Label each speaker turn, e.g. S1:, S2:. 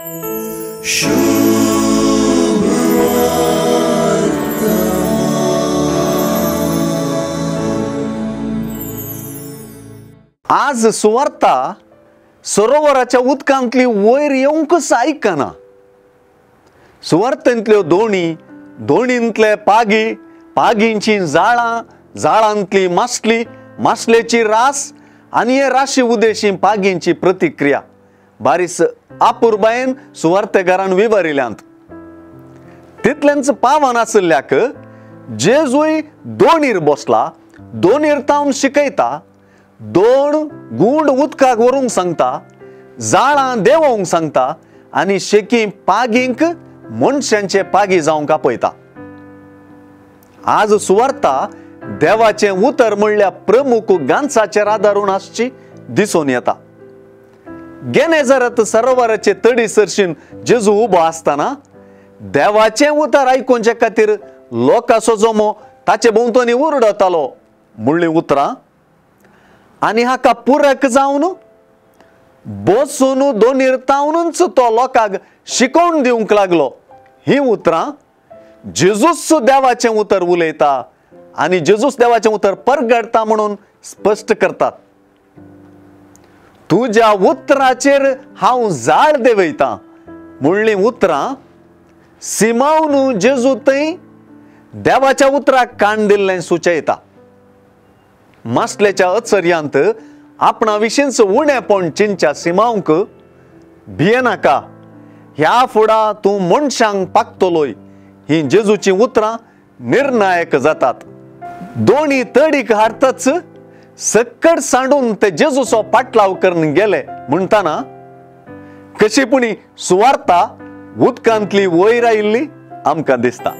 S1: आज सुवार्ता सरोवराच्या उदकांतली वयर येवंकच आयकना। सुवार्तेंतल्यो दोणींतले पागी, पागींची जाळां, जाळांतली मासली, मासलेची रास आनी हे राशी उदेशी पागींची प्रतिक्रिया बारीस आपुरबायेन सुवार्तेकारान विवरिल्यांत। तितलेंच पावन आसल्याक जेजूय दोणीर बसला, दोणीर तावन शिकयता, दोन गुंड उदकाक व्हरूंक सांगता, जाळां देंवोवंक सांगता आनी शेकी पागींक मनशांचे पागी जावंक आपयता। आज सुवार्ता देवाचें उतर म्हणल्यार प्रमुख गांचाचेर आदारून आसची दिसून येता। गेनेझारेत सरोवराचे तडी सरशीन जेजू उबो आसतना देवाचें उतर आयकुचे खातीर लोकांचो जमो ताचे भोंवतणी उरडतालो म्हणली उतरां। आनी हाका पुरक जावन बसून दोनीर तावनूच तो लोकांक शिकोवन दिवंक लागलो। ही उतरां जेजूच देवाचें उतर उलयता आनी जेजूच देवाचें उतर परगडता म्हणून स्पश्ट करतात। तुज्या उतराचेर हांव जाळ देंवयतां म्हणली उतरां सिमावन जेजू थंय देवाच्या उतराक कान दिल्लें सुचयता। मासलेच्या अचर्यांत आपणा विशींच उणेपण चिंच्या सिमावंक भियेनाका, ह्या फुडा तूं मनशांक पागतलोय ही जेजूची उतरां निर्णायक जातात। दोणी तडीक हारतच सक्कड सांडून ते जेजूचो पाटलाव करून गेले म्हणटाना कशी पुणी सुवार्ता उदकांतली वयर आयिल्ली आमकां दिसता।